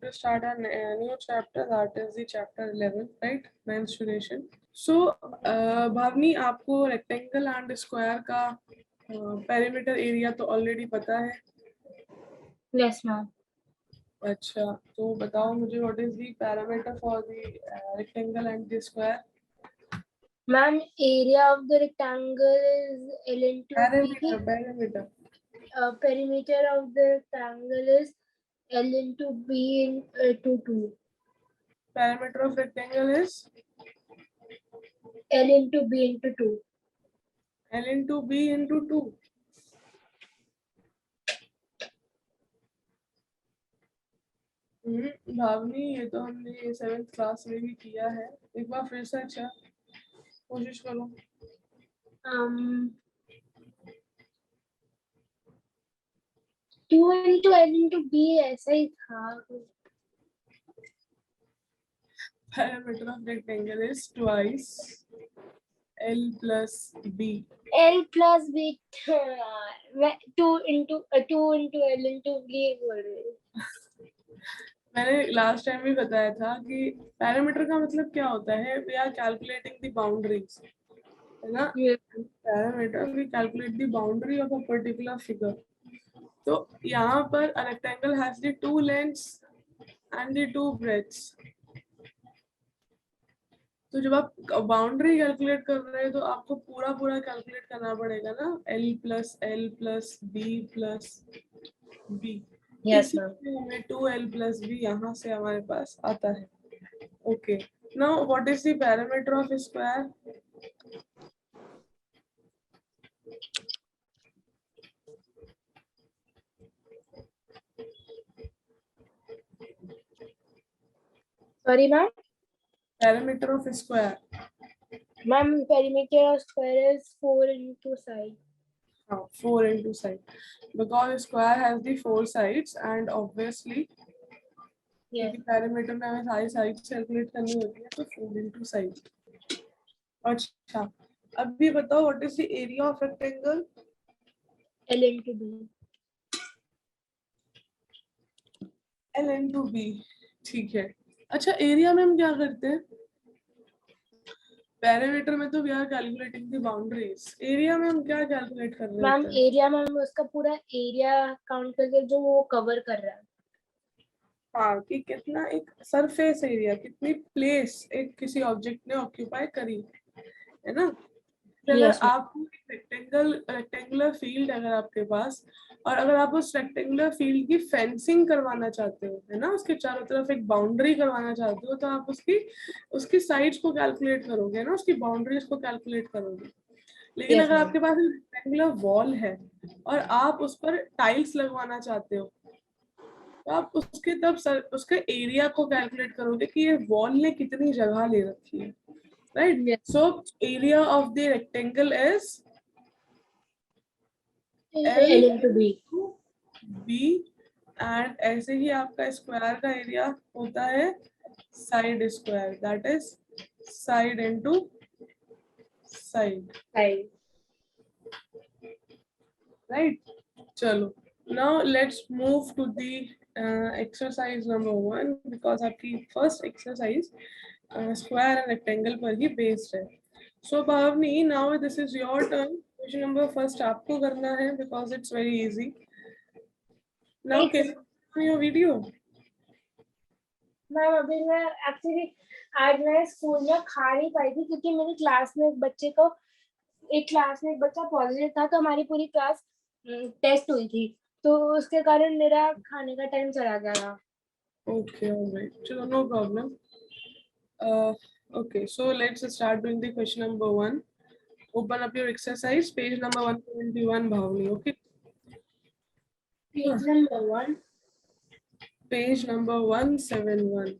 to start a new chapter, that is the chapter 11, right? Menstruation. So, भावनी आपको rectangle and square का perimeter area तो already पता है? Yes, ma'am. अच्छा, तो बताओ मुझे what is the parameter for the rectangle and the square? Ma'am, area of the rectangle is L into Perimeter, B. perimeter. Perimeter of the rectangle is L into B into 2. Perimeter of rectangle is L into B into 2. L into B into 2. भावनी ये तो हमने 7th class में भी किया है, एक बार फिर से अच्छा कोशिश करो। 2 into L into B ऐसा ही था। Perimeter of rectangle is twice L plus B. L plus B 2 into L into B बोल रही हूँ। मैंने लास्ट टाइम भी बताया था कि पैरामीटर का मतलब क्या होता है, we are calculating the boundaries, है ना? Parameter we calculate the boundary of a particular figure. तो यहाँ पर a rectangle has the 2 lengths and the 2 breadths। तो जब आप बाउंड्री कैलकुलेट कर रहे हैं तो आपको पूरा पूरा कैलकुलेट करना पड़ेगा ना, L plus B plus B। Yes, ma'am. हमें 2L plus B यहाँ से हमारे पास आता है। Okay, now what is the parameter of square? Sorry, ma'am. Perimeter of square. Ma'am, perimeter of square is 4 into side. 4 into side, because square has the 4 sides and obviously Yes. Parameter में हमें सारी sides calculate करनी होती है, तो 4 into side। अच्छा, अब भी बताओ what is the area of rectangle? L into B. L into B, ठीक है। अच्छा, एरिया में हम क्या करते हैं? पैरामीटर में तो we are calculating the boundaries, area में हम क्या कैलकुलेट कर रहे मैम, होते हैं? एरिया में उसका पूरा एरिया काउंट करके जो वो कवर कर रहा है। हाँ, कि कितना एक सरफेस एरिया, कितनी प्लेस एक किसी ऑब्जेक्ट ने ऑक्यूपाई करी, है ना? अगर आपको रेक्टेंगुलर फील्ड अगर आपके पास, और अगर आप उस रेक्टेंगुलर फील्ड की फेंसिंग करवाना चाहते हो, है ना, उसके चारों तरफ एक बाउंड्री करवाना चाहते हो, तो आप उसकी साइड्स को कैलकुलेट करोगे ना, उसकी बाउंड्रीज को कैलकुलेट करोगे। लेकिन अगर आपके पास एक रेक्टेंगुलर वॉल है और आप उस पर टाइल्स लगवाना चाहते हो, तो आप उसके एरिया को कैलकुलेट करोगे कि ये वॉल ने कितनी जगह ले रखी है, right? Yes. So area of the rectangle is L into B. B, and ऐसे ही आपका स्क्वायर का एरिया होता है side square, that is side into side, right? चलो, now let's move to the exercise number 1, because आपकी first exercise square and rectangle पर ही based है। So Bhavni, now this is your turn. Question number first आपको करना है because it's very easy. Now can you on your video? Ma'am, अभी मैं actually आज मैं स्कूल में खा नहीं पाई थी क्योंकि मेरी क्लास में एक बच्चा पॉजिटिव था, तो हमारी पूरी क्लास टेस्ट हुई थी, तो उसके कारण मेरा खाने का टाइम चला गया था। Okay, all right. Chalo, no problem. Okay, so let's start doing the question number 1. Open up your exercise, page number 171, Bhavni. Okay. Page number 1. Page number 171.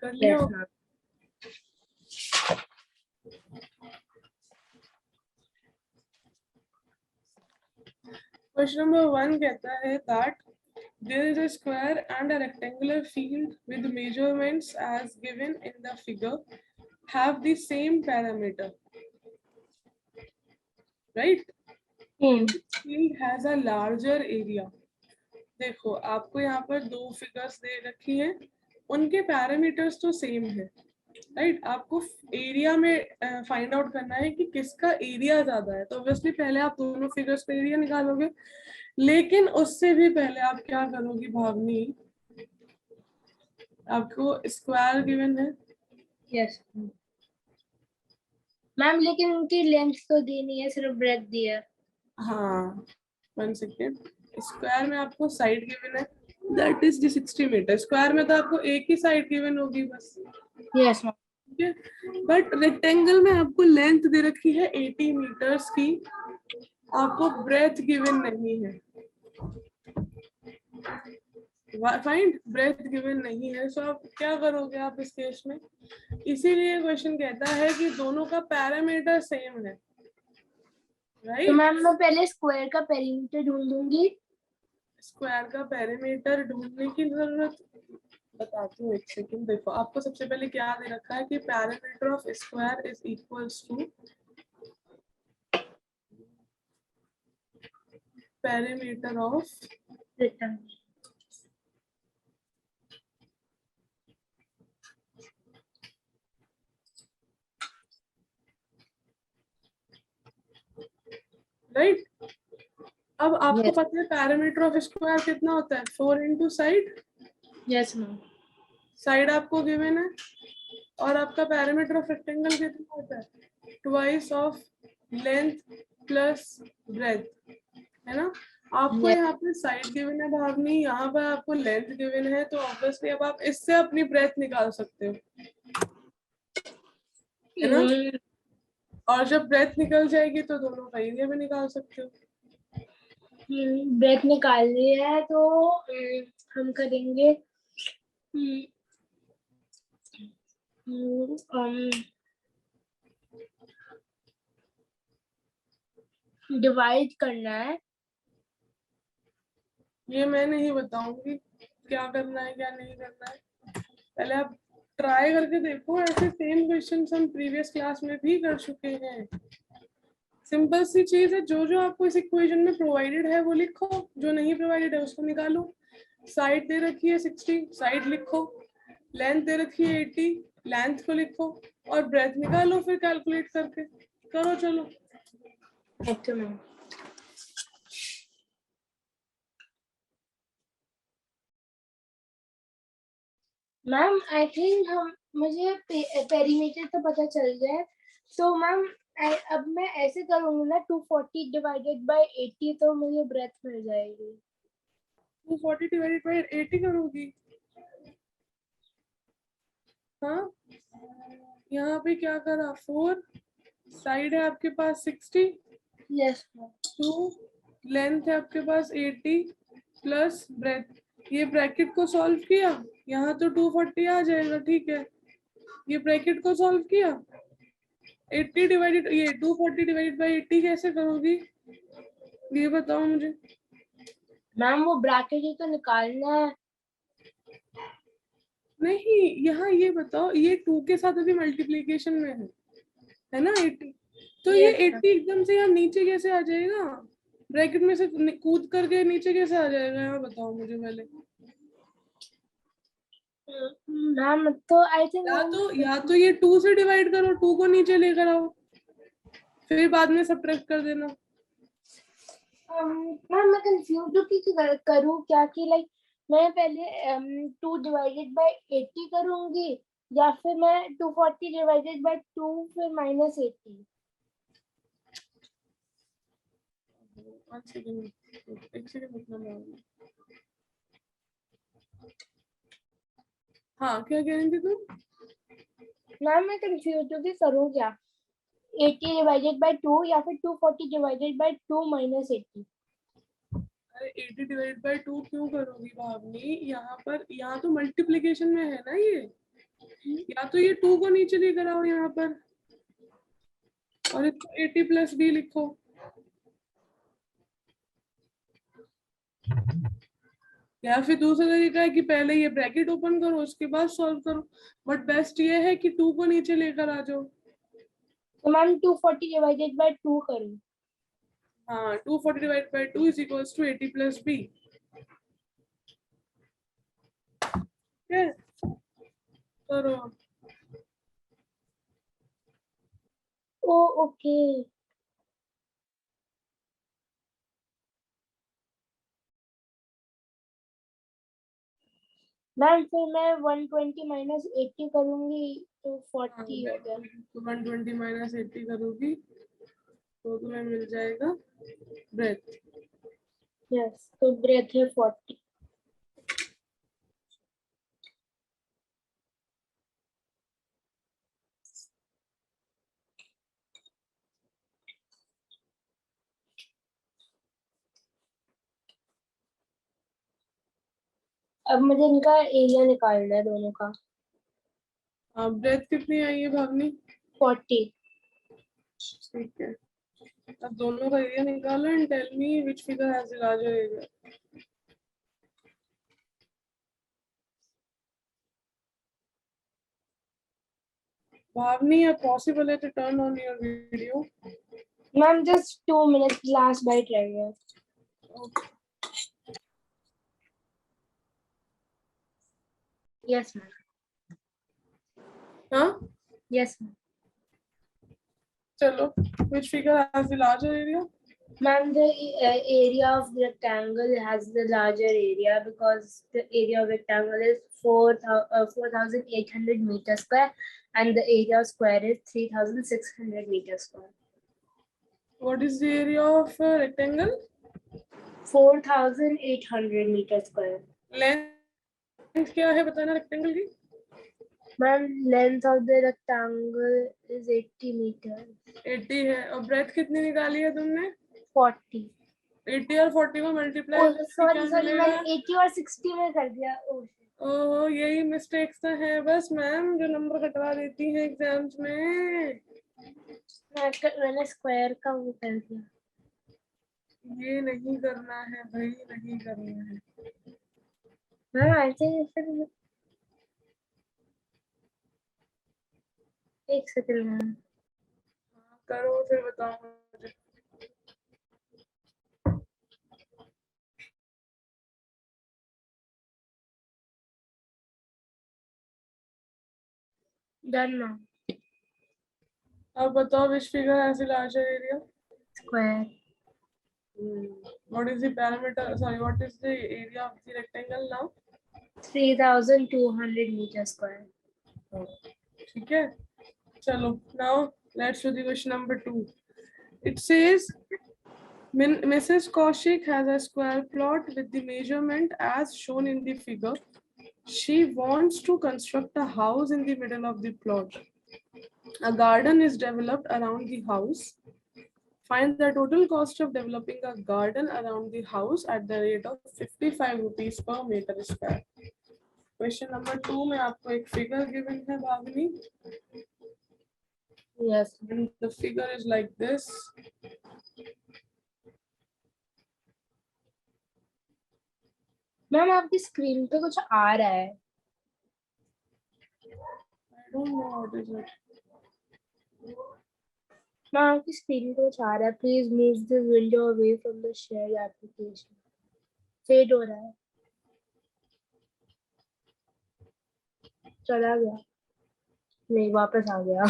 कर लिया? क्वेश्चन नंबर 1 कहता है that there is a square and a rectangular field with measurements as given in the figure have the same parameter, right? This field has a larger area. देखो आपको यहाँ पर दो figures दे रखी हैं, उनके पैरामीटर्स तो सेम है, राइट? आपको एरिया में फाइंड आउट करना है कि किसका एरिया ज्यादा है, तो ऑब्वियसली पहले आप दोनों फिगर्स का एरिया निकालोगे, लेकिन उससे भी पहले आप क्या करोगी भावनी, आपको स्क्वायर गिवन है। यस मैम, लेकिन उनकी लेंथ तो दी नहीं है, सिर्फ ब्रेथ दी है। हाँ 1 सेकेंड, स्क्वायर में आपको साइड गिवन है, दैट इज 60 मीटर। स्क्वायर में तो आपको एक ही साइड गिवन होगी बस। Yes ma'am. बट रेक्टेंगल में आपको लेंथ दे रखी है 80 मीटर्स की, आपको ब्रेथ गिवन नहीं है, फाइंड ब्रेथ गिवन नहीं है, सो आप क्या करोगे आप इस केस में? इसीलिए क्वेश्चन कहता है कि दोनों का पैरामीटर सेम है, राइट? तो मैम मैं पहले स्क्वायर का पेरीमीटर ढूंढ दूंगी। स्क्वायर का पेरीमीटर ढूंढने की जरूरत, बताती हूँ एक सेकंड। देखो आपको सबसे पहले क्या दे रखा है कि parameter of square is equals to perimeter of rectangle. Right? अब आपको पता है पैरामीटर ऑफ स्क्वायर कितना होता है, 4 into side. Yes ma'am. Side आपको गिवन है, और आपका पैरामीटर ऑफ रेक्टेंगल कितना होता है, twice of length plus breadth, है ना? आपको यहाँ पे साइड गिवन है भावनी, यहाँ पर आपको लेंथ गिवन है, तो ऑब्वियसली अब आप इससे अपनी ब्रेथ निकाल सकते हो, है ना? और जब ब्रेथ निकल जाएगी तो दोनों का एरिया भी निकाल सकते हो। ब्रेथ निकालनी है तो हम करेंगे डिवाइड करना है। ये मैं नहीं बताऊंगी क्या करना है क्या नहीं करना है, पहले आप ट्राई करके देखो। ऐसे सेम क्वेश्चन हम प्रीवियस क्लास में भी कर चुके हैं। सिंपल सी चीज है, जो जो आपको इस इक्वेशन में प्रोवाइडेड है वो लिखो, जो नहीं प्रोवाइडेड है उसको निकालो। साइड दे रखी है 60, साइड लिखो। लेंथ दे रखी है 80, लेंथ को लिखो, और ब्रेथ निकालो फिर कैलकुलेट करके। करो चलो। Okay ma'am. Ma'am I think मुझे पेरीमीटर तो पता चल गया है, तो मैम अब मैं ऐसे करूंगी ना, 240 डिवाइडेड बाय 80, तो मुझे ब्रेथ मिल जाएगी। 240 डिवाइडेड बाय 80 करोगी? हाँ, यहाँ पे क्या करा, 4, साइड है आपके पास 60, यस 2, लेंथ है आपके पास 80 प्लस ब्रेथ, ये ब्रैकेट को सॉल्व किया, यहाँ तो 240 आ जाएगा, ठीक है? ये ब्रैकेट को सॉल्व किया, 80 डिवाइडेड, ये 240 डिवाइडेड बाय 80 कैसे करोगी, ये बताओ मुझे। मैम वो ब्रैकेट ही तो निकालना है। नहीं, यहाँ ये बताओ, ये 2 के साथ अभी मल्टीप्लीकेशन में है ना 80, तो ये 80 एकदम से यहाँ नीचे कैसे आ जाएगा, ब्रैकेट में से कूद करके नीचे कैसे आ जाएगा, यहाँ बताओ मुझे पहले। मैम तो आई थिंक या तो ये 2 से डिवाइड करो, 2 को नीचे लेकर आओ, फिर बाद में सब्ट्रैक्ट कर देना। मैम मैं कंफ्यूज हूँ कि करूँ क्या, कि लाइक मैं पहले 2 डिवाइडेड बाय 80 करूँगी, या फिर मैं 240 डिवाइडेड बाय 2 फिर माइनस 80। एक सेकंड, हाँ क्या कह रही थी तुम? मैम मैं कंफ्यूज हूँ कि करूँ क्या, 80 डिवाइडेड बाय 2 या फिर 240 डिवाइडेड बाय 2 माइनस 80। अरे 80 डिवाइड बाय 2 क्यों करोगी भावनी, यहाँ पर, यहाँ तो मल्टीप्लिकेशन में है ना ये, या तो ये 2 को नीचे लेकर आओ यहाँ पर, और इसको 80 प्लस b लिखो, या फिर दूसरा तरीका है कि पहले ये ब्रैकेट ओपन करो उसके बाद सॉल्व करो, बट बेस्ट ये है कि 2 को नीचे लेकर आ जाओ। तो मैम 240 डिवाइडेड बाय 2 करूँ? हाँ, 240 divide by 2 is equals to 80 plus b. करो। Oh okay. मैम फिर मैं 120 माइनस 80 करूंगी तो 40 हो गया। 120 माइनस 80 करोगी तो तुम्हें मिल जाएगा ब्रेथ। यस, तो ब्रेथ है 40। अब मुझे इनका एरिया निकालना है दोनों का। ब्रेथ कितनी आई है भावनी? 40। ठीक है, अब दोनों का एरिया निकालो and tell me which figure has the larger area. Bhavani, अब पॉसिबल है to turn on your video? Ma'am just 2 minute, last bite रह गया। Okay. Yes ma'am. हाँ, यस मैम। चलो, which figure has the larger area? Ma'am, the area of the rectangle has the larger area because the area of rectangle is 4,800 meters square and the area of square is 3,600 meters square. What is the area of rectangle? 4,800 meters square. Length क्या है बताना rectangle की? Ma'am, length of the rectangle is 80 meters. 80 है, और breadth कितनी निकाली है तुमने? 40. 80 और 40 को मल्टीप्लाई सॉरी मैंने 80 और 60 में कर दिया। ओह, यही मिस्टेक्स तो है बस मैम जो नंबर कटवा देती हैं एग्जाम्स में। मैंने स्क्वायर का वो कर दिया। ये नहीं करना है भाई, नहीं करना है। मैम ऐसे फिर एक सेकंड मैम। करो फिर बताओ मुझे। Done ma'am. अब बताओ which figure has the larger area? Square. What is the parameter? Sorry, what is the area of the rectangle now? 3,200 meters square. ठीक है, चलो now let's do the question number 2. It says Mrs. Kaushik has a square plot with the measurement as shown in the figure. She wants to construct a house in the middle of the plot. A garden is developed around the house. Find the total cost of developing a garden around the house at the rate of 55 rupees per meter square. Question number 2 में आपको एक figure given है भावनी. Yes. And the figure is like this. Ma'am आपकी screen पे कुछ आ रहा है। I don't know what is it. Ma'am आपकी स्क्रीन पे कुछ आ रहा है। Please move this window away from the share application. Fade हो रहा है। चला गया, नहीं वापस आ गया।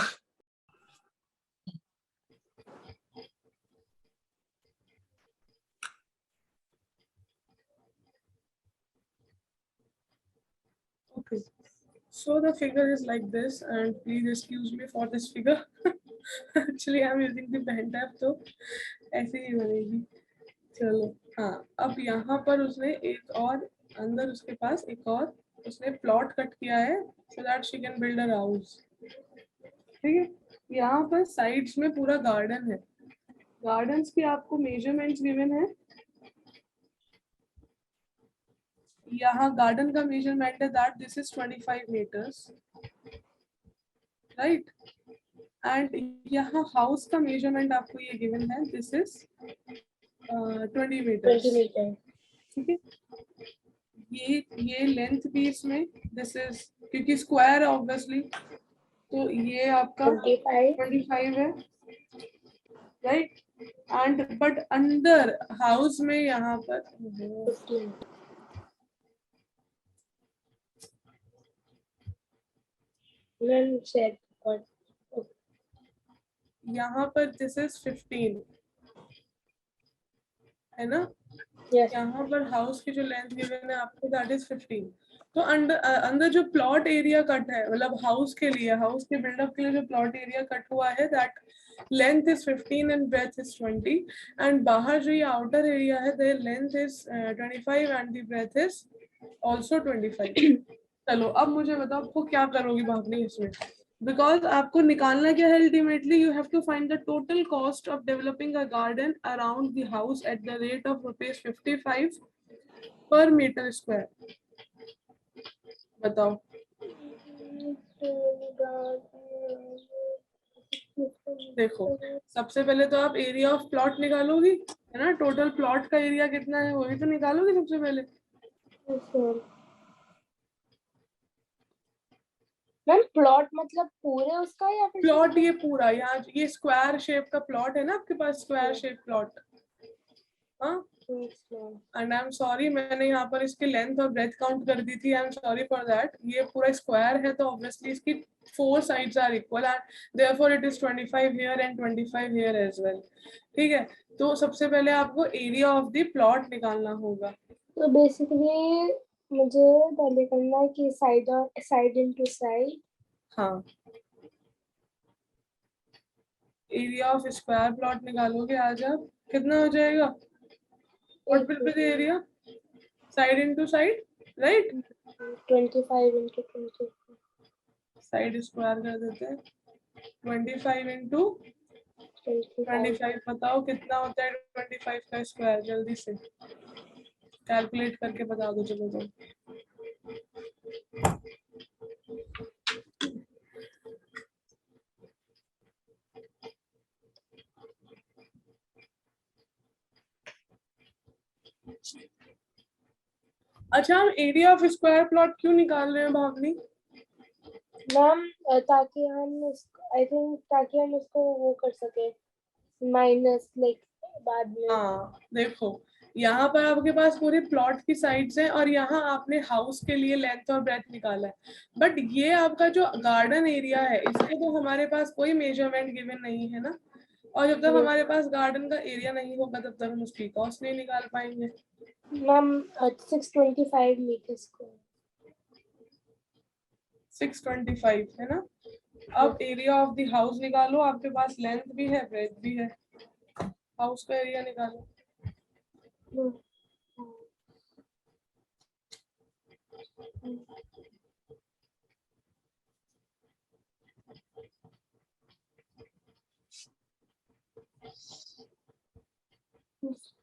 Okay, so the figure is like this, and please excuse me for this figure. Actually, I'm using the pen tab, तो ऐसे ही बनेगी। चलो हाँ, अब यहाँ पर उसने एक और अंदर उसके पास एक और उसने प्लॉट कट किया है so that she can build a house. ठीक है, यहाँ पर साइड्स में पूरा गार्डन है। गार्डन्स की आपको मेजरमेंट्स गिवन है। यहाँ गार्डन का मेजरमेंट है that this is 25 meters, right, and यहाँ हाउस का मेजरमेंट आपको ये गिवन है दिस इज 20 meters. 20 मीटर। ठीक है, ये लेंथ भी इसमें दिस इज, क्योंकि स्क्वायर है ऑब्वियसली, तो ये आपका 25 है, राइट। एंड बट अंदर हाउस में यहाँ पर 15. Then said what? यहाँ पर दिस इज 15 है ना। Yes. यहाँ पर हाउस की जो लेंथ गिवन है आपको दैट इज 15। तो अंदर जो प्लॉट एरिया कट है, मतलब हाउस के लिए, हाउस के बिल्डअप के लिए जो प्लॉट एरिया कट हुआ है that length is 15 and breadth is 20, and बाहर जो ये आउटर एरिया है their length is 25 and the breadth is also 25। चलो अब मुझे बताओ आपको क्या करोगी भागनी इसमें, बिकॉज आपको निकालना क्या है ultimately, you have to find the total cost of developing a garden around the house at the rate of ₹55 per metre square. बताओ। देखो सबसे पहले तो आप एरिया ऑफ प्लॉट निकालोगी, है ना, टोटल प्लॉट का एरिया कितना है वो भी तो निकालोगी सबसे पहले। मैम प्लॉट मतलब पूरे उसका या फिर प्लॉट ये पूरा, यहाँ ये स्क्वायर शेप का प्लॉट है ना आपके पास, स्क्वायर शेप प्लॉट। हाँ, एंड आई एम सॉरी मैंने यहाँ पर इसकी लेंथ और ब्रेथ काउंट कर दी थी, I am sorry for that. ये पूरा स्क्वायर है तो ऑब्वियसली इसकी 4 sides are equal and therefore it is 25 here and 25 here as well. ठीक है, तो सबसे पहले आपको एरिया ऑफ द प्लॉट निकालना होगा। तो बेसिकली मुझे पहले करना है कि साइड और साइड इनटू साइड। हाँ, एरिया ऑफ स्क्वायर प्लॉट निकालोगे आज आप, कितना हो जाएगा, what will be the area, side into side, right. 25 into 20. Side square कर देते हैं, 25 इंटू 25। बताओ कितना होता है 25 का स्क्वायर, जल्दी से कैलकुलेट करके बता दो चलो तो। अच्छा, हम एरिया ऑफ स्क्वायर प्लॉट क्यों निकाल रहे हैं भावनी? मैम ताकि हम आई थिंक ताकि हम उसको वो कर सके माइनस लाइक बाद में। हाँ देखो, यहाँ पर आपके पास पूरे प्लॉट की साइड्स हैं और यहाँ आपने हाउस के लिए लेंथ और ब्रेथ निकाला है, बट ये आपका जो गार्डन एरिया है इसके तो हमारे पास कोई मेजरमेंट गिवन नहीं है ना, और जब तक हमारे पास गार्डन का एरिया नहीं होगा तब तक हम उसकी कॉस्ट नहीं निकाल पाएंगे। Ma'am 625 metre square. 625 है ना। अब एरिया ऑफ द हाउस निकालो, आपके पास लेंथ भी है ब्रेथ भी है, हाउस का एरिया निकालो।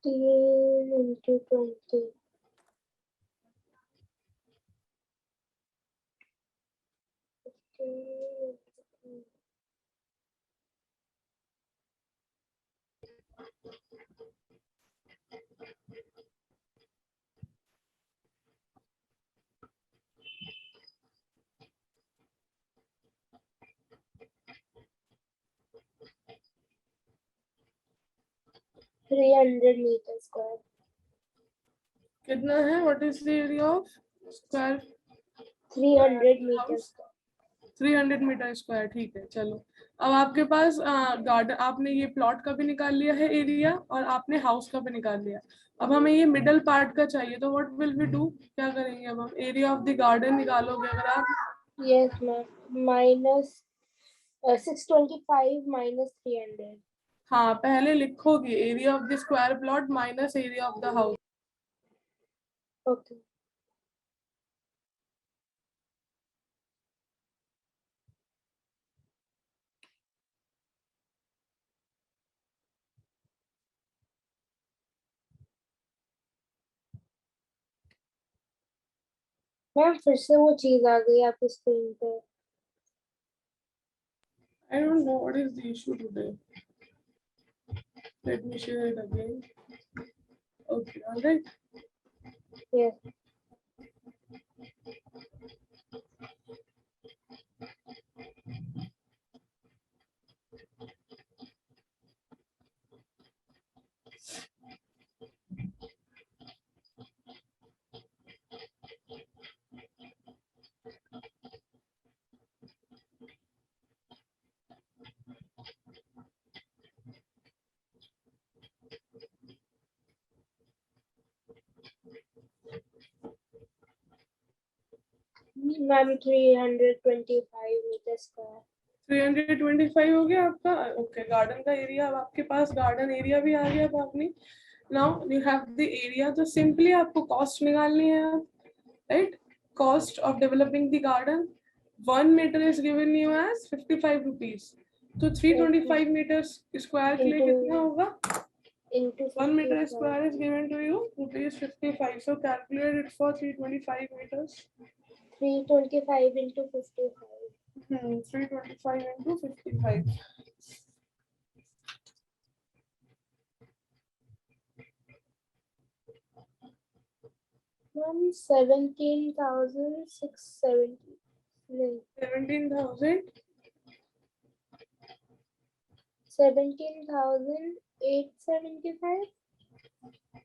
into 20. Metre square. कितना है, what is the area of square? 300 metre. 300 metre square, ठीक है। चलो अब आपके पास गार्डन, आपने ये प्लॉट का भी निकाल लिया है एरिया और आपने हाउस का भी निकाल लिया। अब हमें ये मिडल पार्ट का चाहिए, तो व्हाट विल वी डू, क्या करेंगे अब हम? एरिया ऑफ द गार्डन निकालोगे अगर आप। Yes ma'am, minus 625 minus 300। हाँ, पहले लिखोगे area of the square plot minus area of the house. Okay ma'am, फिर से वो चीज आ गई आपकी स्क्रीन पे। I don't know what is the issue today. Let me share it again. Okay, all right. Yes ma'am 325 metre square. 325 हो गया आपका। ओके, गार्डन का एरिया, अब आपके पास गार्डन एरिया भी आ गया Bhavani. Now you have the area, तो सिंपली आपको कॉस्ट निकालनी है, right? Cost of developing the garden, 1 metre is given you as 55 rupees, तो 325 मीटर स्क्वायर के लिए कितना होगा? Into 1 meter 55. square is given to you rupees 55, so calculate it for 325 meters. 325 into 55. 325 into 55. Ma'am, 17,670. 17,000. 17,875.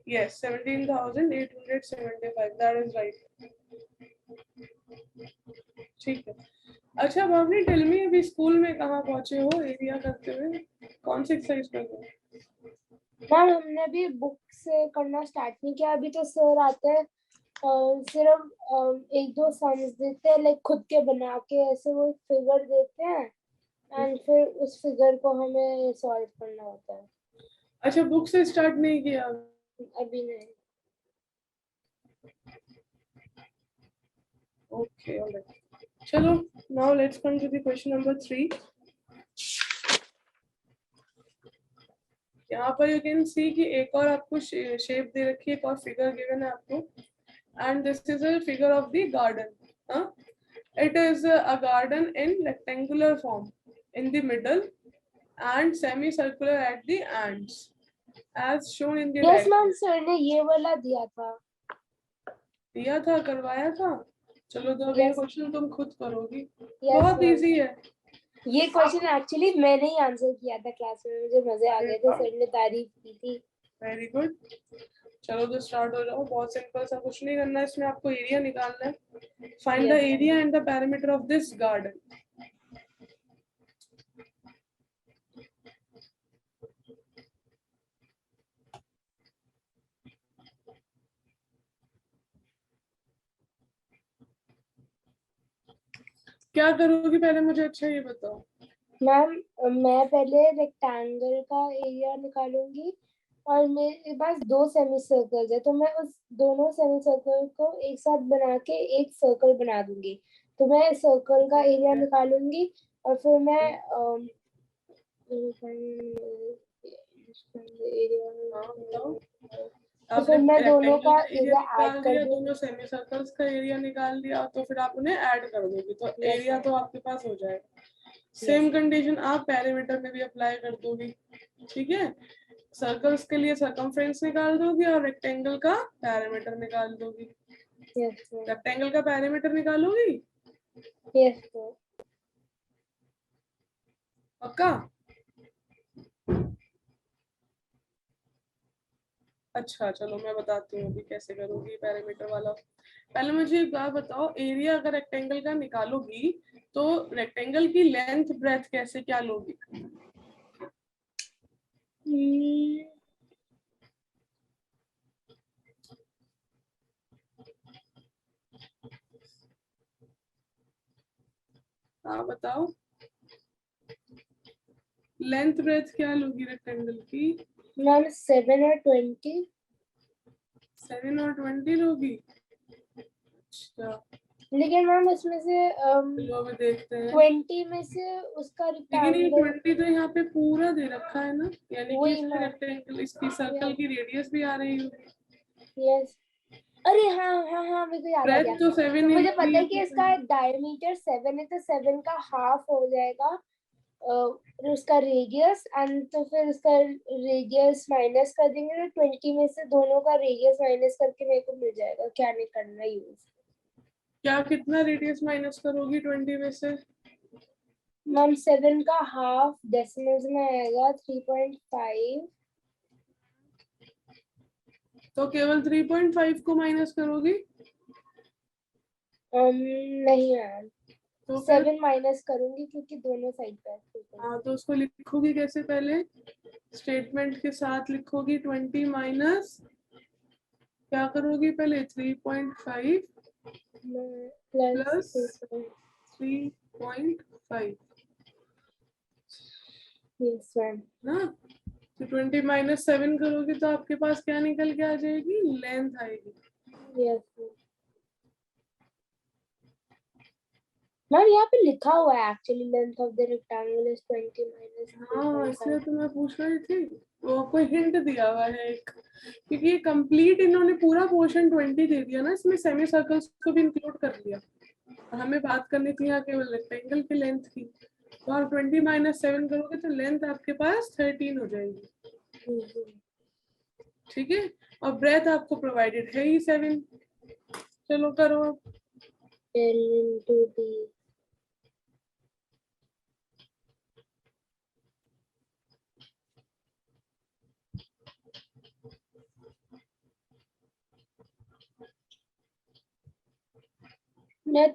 Yes, 17,875. That is right. ठीक है। अच्छा भावनी, tell me, अभी school में कहाँ पहुँचे हो एरिया करते हुए? कौन सी एक्सरसाइज कर रहे हो? मैम हमने अभी बुक से करना स्टार्ट नहीं किया, अभी तो सर आते हैं सिर्फ एक दो सम्स देते हैं, लाइक खुद के बना के ऐसे वो फिगर देते हैं एंड फिर उस फिगर को हमें सॉल्व करना होता है। अच्छा, बुक से स्टार्ट नहीं किया अभी नहीं। ओके, ऑलराइट, चलो now let's come to the question number 3। यहाँ पर यू कैन सी कि एक और आपको शेप दे रखी है, एक और फिगर गिवन है आपको, and this is a figure of the garden. It is a garden in rectangular form in the middle and semicircular at the ends as shown in the yes diagram. Ma'am, sir ने ये वाला दिया था, करवाया था। चलो तो अभी क्वेश्चन तुम खुद करोगी। बहुत इजी है ये क्वेश्चन। एक्चुअली मैंने ही आंसर किया था क्लास में, मुझे मजे आ गए थे, सर ने तारीफ की थी। वेरी गुड, चलो तो स्टार्ट हो जाओ। बहुत सिंपल सा, कुछ नहीं करना है इसमें, आपको एरिया निकालना है। Find the area and the parameter of this garden. क्या करोगी पहले, मुझे अच्छा ये बताओ। मैम मैं पहले रेक्टेंगल का एरिया निकालूंगी और मेरे पास दो सेमी सर्कल्स है, तो मैं उस दोनों सेमी सर्कल को एक साथ बना के एक सर्कल बना दूंगी। तो मैं सर्कल का एरिया निकालूंगी और फिर मैं आपने मैं दोनों का एरिया ऐड निकाल कर दिया, दूंगी। दोनों सेमी सर्कल्स का एरिया निकाल दिया, तो फिर आप उन्हें ऐड कर दोगे, तो एरिया तो आपके पास हो जाएगा। सेम कंडीशन आप पैरामीटर में भी अप्लाई कर दोगी, ठीक है? सर्कल्स के लिए सर्कमफ्रेंस निकाल दोगी और रेक्टेंगल का पैरामीटर निकाल दोगी। रेक्टेंगल का पैरामीटर निकालोगी? यस पक्का? अच्छा चलो मैं बताती हूँ अभी कैसे करोगी पैरामीटर वाला। पहले मुझे एक बात बताओ, एरिया अगर रेक्टेंगल का निकालोगी तो रेक्टेंगल की लेंथ ब्रेथ कैसे क्या लोगी? हाँ बताओ, लेंथ ब्रेथ क्या लोगी रेक्टेंगल की? मैम 7 और 20। 7 और 20 लोगी? अच्छा, लेकिन मैम उसमें से चलो अभी देखते हैं। 20 में से उसका लेकिन ये 20 तो यहाँ पे पूरा दे रखा है ना, यानी कि इसमें रेक्टेंगल, इसकी सर्कल की रेडियस भी आ रही होगी। यस, अरे हाँ हाँ हाँ, मेरे को याद आ गया। तो 7 तो मुझे पता है कि इसका डायमीटर 7 है, तो 7 का हाफ हो जाएगा उसका रेडियस, एंड तो फिर उसका रेडियस माइनस कर देंगे, तो 20 में से दोनों का रेडियस माइनस करके मेरे को मिल जाएगा। क्या नहीं करना यूज। क्या कितना रेडियस माइनस करोगी 20 में से? मैम 7 का हाफ डेसिमल्स में आएगा 3.5। तो केवल 3.5 को माइनस करोगी? नहीं मैम, तो 7 माइनस करूंगी क्योंकि दोनों साइड पे। हाँ, तो उसको लिखोगी कैसे? पहले स्टेटमेंट के साथ लिखोगी 20 माइनस क्या करोगी पहले? 3.5 प्लस 3.5 यस मैम। ना। तो 20 माइनस 7 करोगे तो आपके पास क्या निकल के आ जाएगी, लेंथ आएगी। यस मैम, यहाँ पे लिखा हुआ है actually length of the rectangle is 20 minus हाँ, इसलिए 3.5। तो मैं पूछ रही थी, वो आपको हिंट दिया हुआ है एक, क्योंकि ये कंप्लीट इन्होंने पूरा पोर्शन 20 दे दिया ना, इसमें सेमी सर्कल्स को भी इंक्लूड कर लिया। हमें बात करनी थी यहाँ केवल रेक्टेंगल की लेंथ की, तो आप 20 माइनस 7 करोगे तो लेंथ आपके पास 13 हो जाएगी। ठीक है, और ब्रेथ आपको प्रोवाइडेड है ही 7। चलो करो अब। 10 into d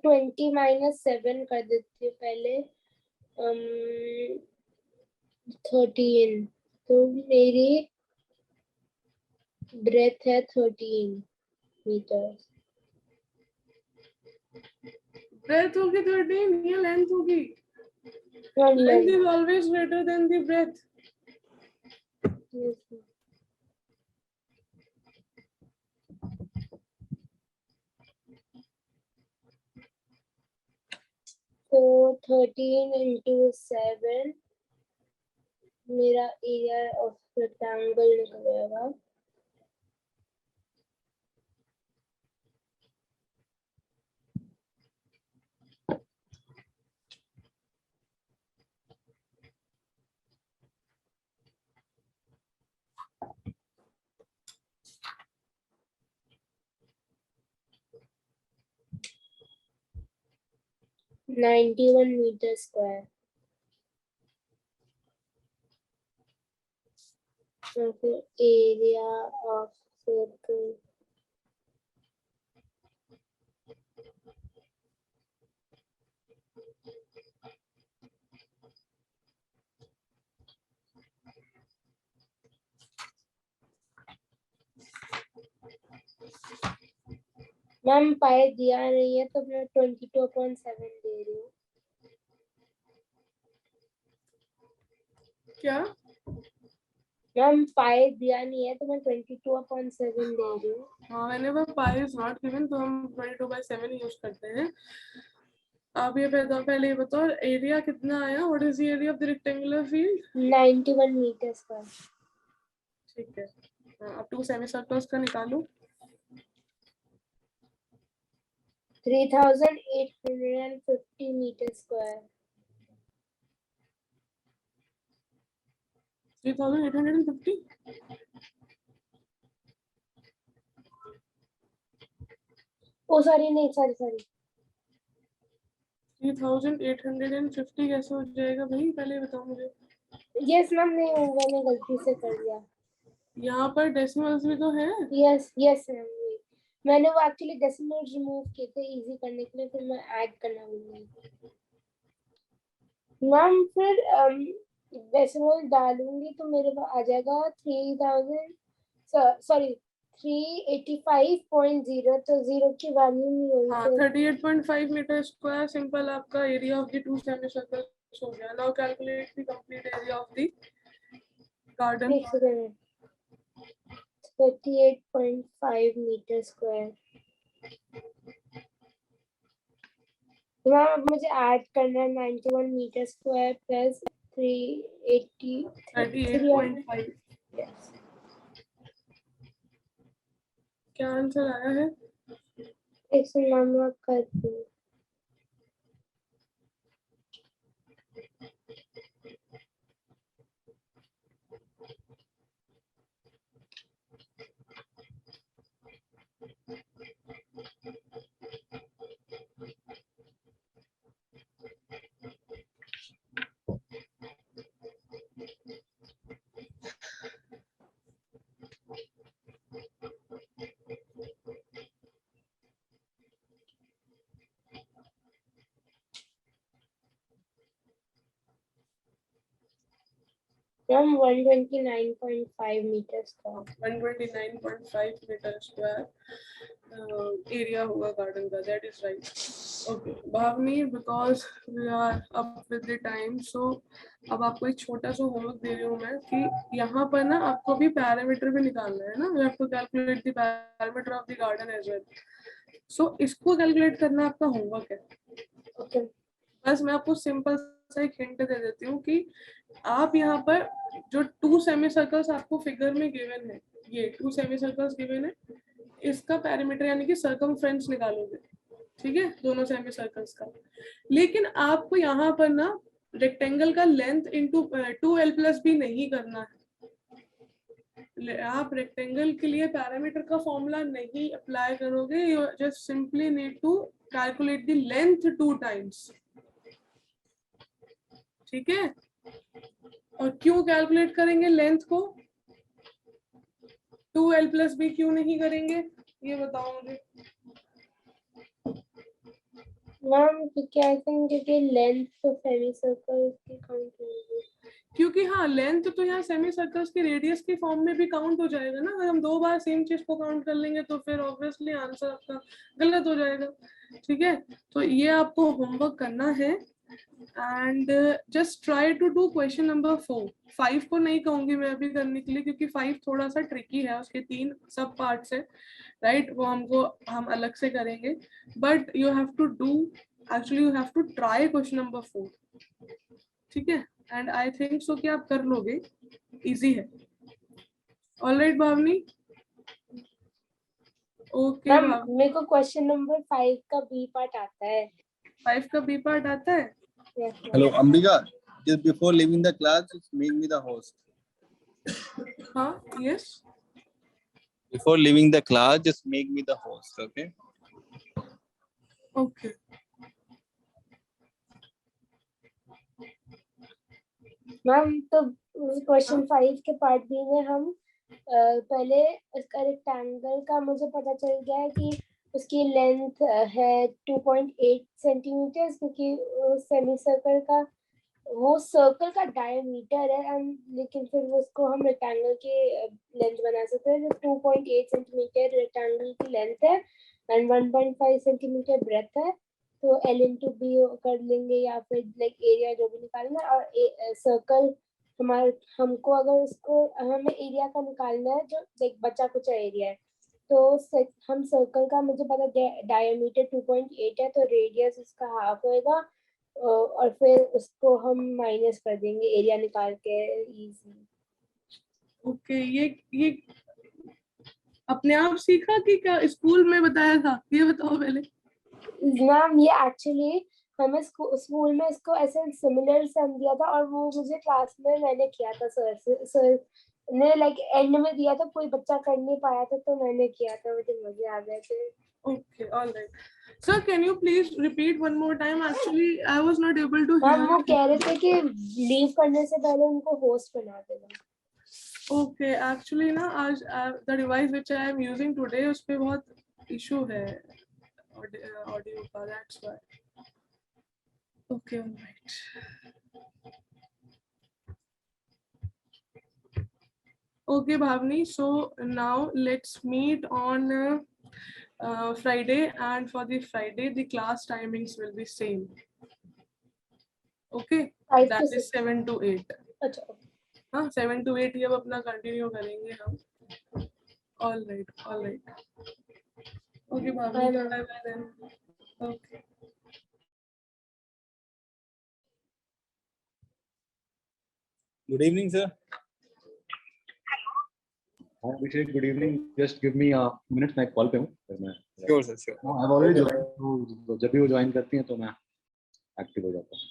20 माइनस 7 कर देती हूँ पहले। 13, तो मेरी ब्रेथ है 13 मीटर्स। ब्रेथ होगी 13 या लेंथ होगी? Length is always greater than the breadth. तो 13 into 7 मेरा एरिया ऑफ रेक्टेंगल निकलेगा। $91 मीटर स्क्वायर। और फिर area of circle ma'am pi दिया नहीं है तो मैं 22.7 दे रही हूँ। क्या मैम पाई दिया नहीं है तो मैं 22.7 दे रही हूँ। हाँ, मैंने वो पाई इज नॉट गिवन, तो हम 22/7 यूज करते हैं। आप ये बताओ, पहले ये बताओ एरिया कितना आया, what is the area of the rectangular field? 91 metre square. ठीक है, अब 2 सेमी सर्कल्स का निकालो। 3850 मीटर स्क्वायर। 3850। ओ सॉरी, नहीं सॉरी सॉरी। 3850 कैसे हो जाएगा भाई, पहले बताओ मुझे। यस मैम, नहीं मैंने गलती से कर दिया। यहाँ पर डेसिमल्स भी तो है। यस यस मैम, मैंने वो एक्चुअली डेसिमल रिमूव किए थे इजी करने के लिए, फिर मैं ऐड करना भूल गई। मैम फिर डेसिमल डालूंगी तो मेरे पास आ जाएगा 3000, सॉरी 385.0, तो 0 की वैल्यू नहीं हुई। हाँ, 38.5 मीटर स्क्वायर सिंपल आपका area of the 2 semicircles हो गया। Now calculate the complete area of the garden. 38.5 metre square. Ma'am मुझे ऐड करना है 91 मीटर स्क्वायर प्लस 38.5। क्या आंसर आया है? एक सौ नाम करती हूँ। From 129.5 meters square. 129.5 metre square area होगा गार्डन का, that is right. Okay Bhavani, because we are up with the time, so अब आपको एक छोटा सा होमवर्क दे रही हूँ मैं कि यहाँ पर ना आपको भी पैरामीटर भी निकालना है ना, you have to calculate the parameter of the garden as well. So इसको कैलकुलेट करना आपका होमवर्क है। Okay. बस मैं आपको सिंपल सा एक हिंट दे देती हूँ कि आप यहाँ पर जो 2 सेमी सर्कल्स आपको फिगर में गिवन है, ये 2 सेमी सर्कल्स गिवन है, इसका पैरामीटर यानी कि सर्कमफ्रेंस निकालोगे, ठीक है, दोनों सेमी सर्कल्स का। लेकिन आपको यहाँ पर ना रेक्टेंगल का लेंथ इंटू 2l+ भी नहीं करना है। आप रेक्टेंगल के लिए पैरामीटर का फॉर्मूला नहीं अप्लाई करोगे, you just simply need to calculate the length 2 times, ठीक है। और क्यों कैलकुलेट करेंगे लेंथ को, 2l+ भी क्यों नहीं करेंगे, ये बताओ मुझे। मैम क्योंकि लेंथ तो सेमी सर्कल की काउंट होगी, क्योंकि हाँ लेंथ तो यहाँ सेमी सर्कल्स के रेडियस के फॉर्म में भी काउंट हो जाएगा ना। अगर हम 2 बार सेम चीज को काउंट कर लेंगे तो फिर ऑब्वियसली आंसर आपका गलत हो जाएगा, ठीक है। तो ये आपको होमवर्क करना है and just try to do question number 4। 5 को नहीं कहूंगी मैं अभी करने के लिए, क्योंकि 5 थोड़ा सा ट्रिकी है, उसके 3 सब पार्ट्स है, राइट, वो हम अलग से करेंगे। But you have to do, actually you have to try question number 4, ठीक है। एंड आई थिंक सो कि आप कर लोगे, इजी है। Alright Bhavani, okay. मेरे को क्वेश्चन नंबर 5 का बी पार्ट आता है। 5 का बी पार्ट आता है? Hello, Ambika. Just before leaving the class, just make me the host. हाँ, yes. Before leaving the class, just make me the host, okay? Okay. Ma'am तो question 5 के part B में हम पहले इसका रेक्टेंगल का मुझे पता चल गया है कि उसकी लेंथ है 2.8 सेंटीमीटर, क्योंकि सेमी सर्कल का वो सर्कल का डायमीटर है, लेकिन फिर उसको हम रेक्टेंगल के लेंथ बना सकते हैं। जो 2.8 सेंटीमीटर रेक्टेंगल की लेंथ है एंड 1.5 सेंटीमीटर ब्रेथ है, तो L into B कर लेंगे या फिर लाइक एरिया जो भी निकालना है। और सर्कल हमको अगर उसको हमें एरिया का निकालना है जो लाइक बचा कुछ एरिया है, तो हम सर्कल का मुझे पता डायमीटर 2.8 है, तो रेडियस उसका हाफ होएगा और फिर उसको हम माइनस कर देंगे एरिया निकाल के इजी। ओके, ये अपने आप सीखा कि क्या स्कूल में बताया था, ये बताओ पहले। मैम ये एक्चुअली हमें स्कूल में इसको ऐसे सिमिलर सम दिया था और वो मुझे क्लास में मैंने किया था, सर ने लाइक एंड में दिया था, कोई बच्चा कर नहीं पाया था तो मैंने किया था, मुझे मजे आ गए थे। Okay, all right. Sir, can you please repeat one more time? Actually, I was not able to hear. Ma'am वो कह रहे थे कि लीव करने से पहले उनको होस्ट बना देना। Okay, actually ना आज the device which I am using today उस पे बहुत issue है audio का, that's why. Okay, all right. Okay, Bhavni. So now let's meet on Friday, and for the Friday the class timings will be same. Okay, that is 7 to 8. अच्छा, हाँ 7 to 8 ये अब अपना कंटिन्यू करेंगे हम। All right, all right. Okay, Bhavni. Bye bye then. Okay. Good evening, sir. Hi, Abhishek. Good evening. Just give me a minute. मैं call पे हूँ। Sure, sir. Sure. I've already joined. तो जब भी वो ज्वाइन करती हैं तो मैं एक्टिव हो जाता हूँ।